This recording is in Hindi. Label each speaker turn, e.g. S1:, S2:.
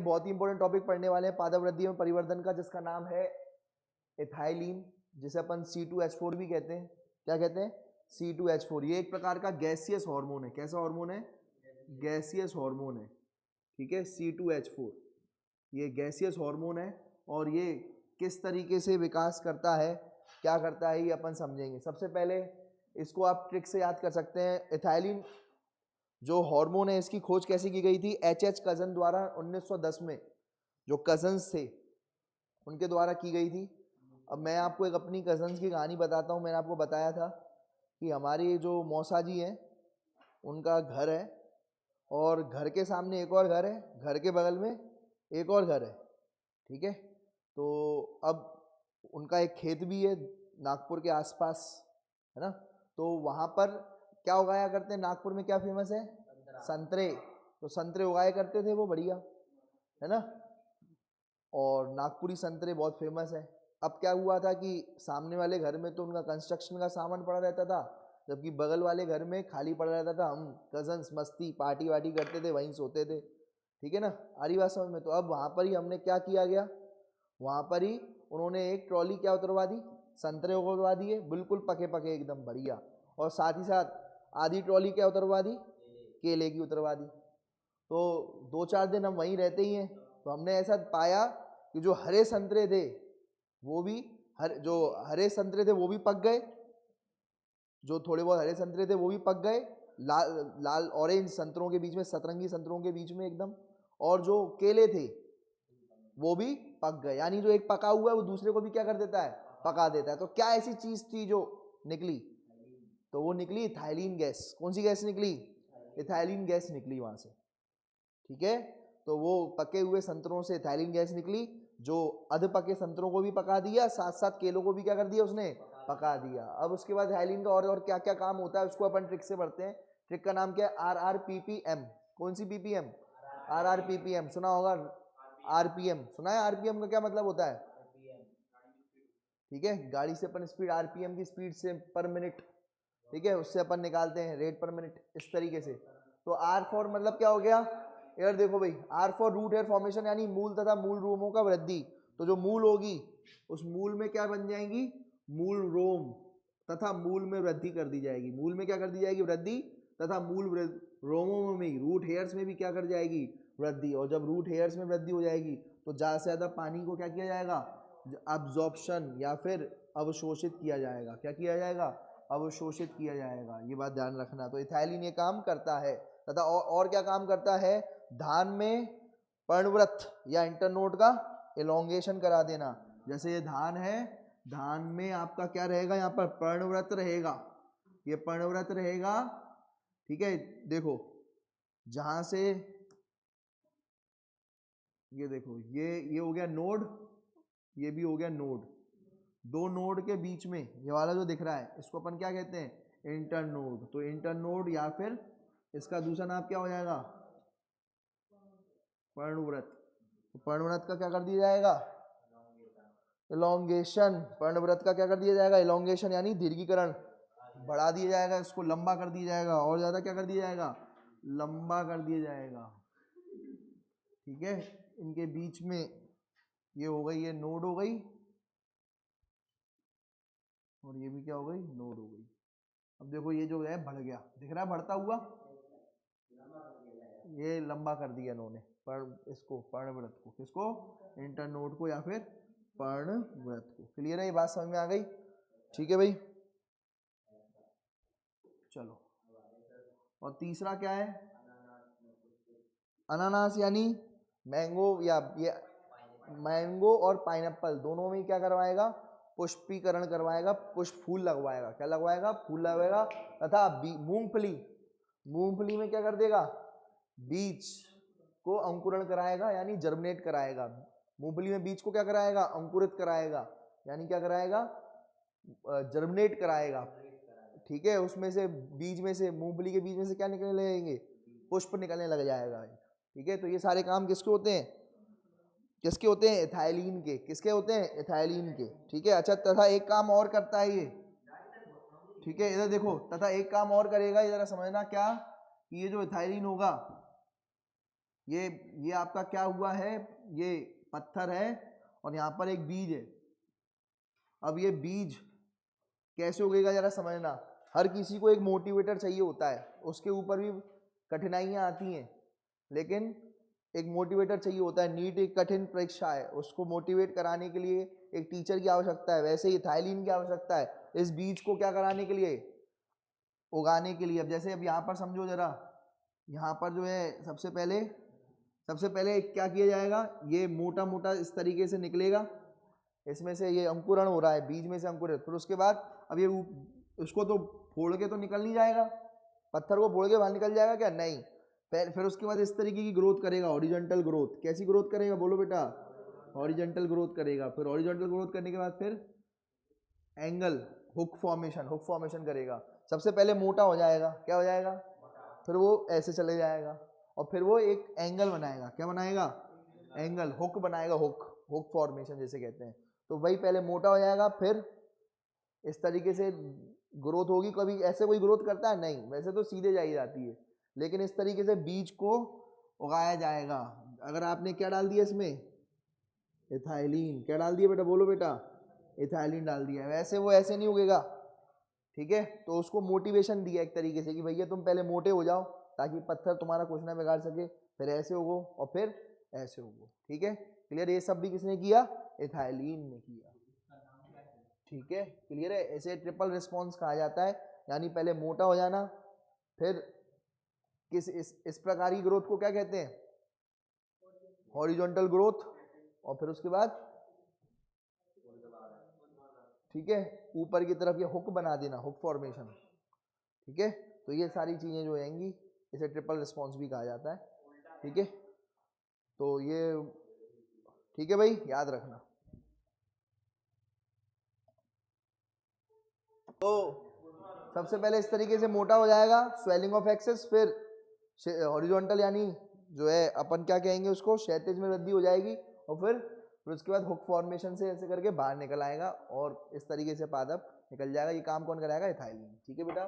S1: बहुत ही इंपॉर्टेंट टॉपिक पढ़ने वाले हैं पादप में परिवर्तन का, जिसका नाम है एथाइलिन, जिसे अपन C2H4 भी कहते हैं। क्या कहते हैं? C2H4। ये एक प्रकार का गैसियस हार्मोन है। कैसा हार्मोन है? गैसियस हार्मोन है। ठीक है, C2H4 ये गैसियस हार्मोन है। और ये किस तरीके से विकास करता है, क्या करता है, ये अपन समझेंगे। सबसे पहले इसको आप ट्रिक से याद कर सकते हैं। एथाइलिन जो हार्मोन है, इसकी खोज कैसे की गई थी? H.H. कजन द्वारा 1910 में, जो कजन्स थे उनके द्वारा की गई थी। अब मैं आपको एक अपनी कजन्स की कहानी बताता हूँ। मैंने आपको बताया था कि हमारी जो मौसा जी हैं, उनका घर है और घर के सामने एक और घर है, घर के बगल में एक और घर है। ठीक है, तो अब उनका एक खेत भी है नागपुर के आसपास, है ना। तो वहाँ पर क्या उगाया करते हैं? नागपुर में क्या फेमस है? संतरे। तो संतरे उगाया करते थे वो, बढ़िया, है ना। और नागपुरी संतरे बहुत फेमस है। अब क्या हुआ था कि सामने वाले घर में तो उनका कंस्ट्रक्शन का सामान पड़ा रहता था, जबकि बगल वाले घर में खाली पड़ा रहता था। हम कजन्स मस्ती पार्टी वार्टी करते थे, वहीं सोते थे। ठीक है ना, आ रही बात समझ में? तो अब वहाँ पर ही हमने क्या किया गया, वहाँ पर ही उन्होंने एक ट्रॉली क्या उतरवा दी? संतरे उतरवा दिए, बिल्कुल पके पके एकदम बढ़िया। और साथ ही साथ आधी ट्रॉली क्या उतरवा दी? केले की उतरवा दी। तो 2-4 दिन हम वहीं रहते ही हैं, तो हमने ऐसा पाया कि जो हरे संतरे थे वो भी हरे संतरे थे वो भी पक गए, जो थोड़े बहुत हरे संतरे थे वो भी पक गए, लाल लाल ऑरेंज संतरों के बीच में, सतरंगी संतरों के बीच में एकदम। और जो केले थे वो भी पक गए। यानी जो एक पका हुआ है वो दूसरे को भी क्या कर देता है? पका देता है। तो क्या ऐसी चीज थी जो निकली? तो वो निकली इथाइलिन गैस। कौन सी गैस निकली? इथाइलिन गैस निकली वहां से। ठीक है, तो वो पके हुए संतरों से इथाइलिन गैस निकली, जो अध पके संतरों को भी पका दिया, साथ साथ केलों को भी क्या कर दिया उसने? पका दिया। अब उसके बाद इथाइलिन का और क्या क्या काम होता है उसको अपन ट्रिक से पढ़ते हैं। ट्रिक का नाम क्या है? RRPPM। कौन सी PPM? RRPPM सुना होगा। RPM सुना है? RPM का क्या मतलब होता है? ठीक है, गाड़ी से अपन स्पीड, RPM की स्पीड से पर मिनट, ठीक है, उससे अपन निकालते हैं रेट पर मिनट, इस तरीके से। तो R फॉर मतलब क्या हो गया? यार देखो भाई, R for root hair formation, यानी मूल तथा मूल रोमों का वृद्धि। तो जो मूल होगी उस मूल में क्या बन जाएंगी? मूल रोम, तथा मूल में वृद्धि कर दी जाएगी। मूल में क्या कर दी जाएगी? वृद्धि। तथा मूल रोमों में, रूट हेयर्स में भी क्या कर जाएगी? वृद्धि। और जब रूट हेयर्स में वृद्धि हो जाएगी तो ज़्यादा से ज़्यादा पानी को क्या किया जाएगा? अब्जॉर्प्शन या फिर अवशोषित किया जाएगा। क्या किया जाएगा? अवशोषित किया जाएगा। ये बात ध्यान रखना। तो इथाइलिन ये काम करता है। तथा और क्या काम करता है? धान में पर्णव्रत या इंटरनोड का एलोंगेशन करा देना। जैसे ये धान है, धान में आपका क्या रहेगा? यहाँ पर पर्णव्रत रहेगा, ये पर्णव्रत रहेगा। ठीक है, देखो जहां से ये देखो, ये हो गया नोड, ये भी हो गया नोड। दो नोड के बीच में ये वाला जो दिख रहा है इसको अपन क्या कहते हैं? इंटरनोड। तो इंटरनोड या फिर इसका दूसरा नाम क्या हो जाएगा? पर्णव्रत। तो पर्णव्रत का क्या कर दिया जाएगा? इलोंगेशन। पर्णव्रत का क्या कर दिया जाएगा? इलोंगेशन, यानी दीर्घीकरण, बढ़ा दिया जाएगा, इसको लंबा कर दिया जाएगा, और ज्यादा क्या कर दिया जाएगा? लंबा कर दिया जाएगा। ठीक है, इनके बीच में ये हो गई, ये नोड हो गई, और ये भी क्या हो गई? नोड हो गई। अब देखो ये जो है बढ़ गया, दिख रहा है बढ़ता हुआ, ये लंबा कर दिया इन्होंने इसको, पर्णव्रत को। किसको? इंटरनोड को या फिर पर्णव्रत को। क्लियर है? ये बात समझ में आ गई? ठीक है भाई, चलो। और तीसरा क्या है? अनानास, यानी मैंगो, या ये मैंगो और पाइनएप्पल दोनों में क्या करवाएगा? पुष्पीकरण करवाएगा, पुष्प फूल लगवाएगा। क्या लगवाएगा? फूल लगवाएगा। तथा मूंगफली, मूंगफली में क्या कर देगा? बीज को अंकुरण कराएगा, यानी जर्मिनेट कराएगा। मूंगफली में बीज को क्या कराएगा? अंकुरित कराएगा, यानी क्या कराएगा? जर्मिनेट कराएगा। ठीक है, उसमें से बीज में से, मूंगफली के बीज में से क्या निकलने लगेंगे? पुष्प निकलने लग जाएगा। ठीक है, तो ये सारे काम किसके होते हैं? किसके होते हैं? एथाइलिन के। किसके होते हैं? एथाइलिन के। ठीक है, अच्छा, तथा एक काम और करता है ये। ठीक है, इधर देखो, तथा एक काम और करेगा, ये जरा समझना क्या, कि ये जो एथाइलिन होगा, ये आपका क्या हुआ है, ये पत्थर है और यहाँ पर एक बीज है। अब ये बीज कैसे उगेगा जरा समझना। हर किसी को एक मोटिवेटर चाहिए होता है, उसके ऊपर भी कठिनाइयाँ आती हैं, लेकिन एक मोटिवेटर चाहिए होता है। नीट एक कठिन परीक्षा है, उसको मोटिवेट कराने के लिए एक टीचर की आवश्यकता है। वैसे ही थाइलिन की आवश्यकता है इस बीज को क्या कराने के लिए, उगाने के लिए। अब जैसे अब यहाँ पर समझो जरा, यहाँ पर जो है सबसे पहले क्या किया जाएगा, ये मोटा मोटा इस तरीके से निकलेगा, इसमें से ये अंकुरण हो रहा है, बीज में से अंकुरित। फिर उसके बाद अब ये उसको तो फोड़ के तो निकल नहीं जाएगा, पत्थर को फोड़ के बाहर निकल जाएगा क्या, नहीं। फिर उसके बाद इस तरीके की ग्रोथ करेगा, हॉरिजॉन्टल ग्रोथ। कैसी ग्रोथ करेगा बोलो बेटा, हॉरिजॉन्टल ग्रोथ करेगा। फिर हॉरिजॉन्टल ग्रोथ करने के बाद फिर एंगल हुक फॉर्मेशन करेगा। सबसे पहले मोटा हो जाएगा, क्या हो जाएगा, फिर वो ऐसे चले जाएगा और फिर वो एक एंगल बनाएगा। क्या बनाएगा, एंगल, हुक बनाएगा, हुक फॉर्मेशन जैसे कहते हैं। तो वही पहले मोटा हो जाएगा, फिर इस तरीके से ग्रोथ होगी। कभी ऐसे कोई ग्रोथ करता है नहीं, वैसे तो सीधे जाई जाती है, लेकिन इस तरीके से बीज को उगाया जाएगा। अगर आपने क्या डाल दिया इसमें, एथाइलिन। क्या डाल दिया बेटा, बोलो बेटा, एथाइलिन डाल दिया। वैसे वो ऐसे नहीं उगेगा, ठीक है। तो उसको मोटिवेशन दिया एक तरीके से कि भैया तुम पहले मोटे हो जाओ ताकि पत्थर तुम्हारा कुछ ना बिगाड़ सके, फिर ऐसे उगो और फिर ऐसे उगो, ठीक है। क्लियर, ये सब भी किसने किया, एथाइलिन ने किया, ठीक है। क्लियर है, ऐसे ट्रिपल रिस्पॉन्स कहा जाता है, यानी पहले मोटा हो जाना, फिर इस प्रकार की ग्रोथ को क्या कहते हैं, हॉरिजॉन्टल ग्रोथ, और फिर उसके बाद ठीक है ऊपर की तरफ ये हुक बना देना, हुक फॉर्मेशन, ठीक है। तो ये सारी चीजें जो आएंगी इसे ट्रिपल रिस्पॉन्स भी कहा जाता है, ठीक है। तो ये ठीक है भाई, याद रखना। तो सबसे पहले इस तरीके से मोटा हो जाएगा, स्वेलिंग ऑफ एक्सेस, फिर हॉरिजॉन्टल यानी जो है अपन क्या कहेंगे उसको, क्षैतिज में वृद्धि हो जाएगी, और फिर उसके बाद हुक फॉर्मेशन से ऐसे करके बाहर निकल आएगा और इस तरीके से पादप निकल जाएगा। ये काम कौन कराएगा, एथाइलिन, ठीक है बेटा।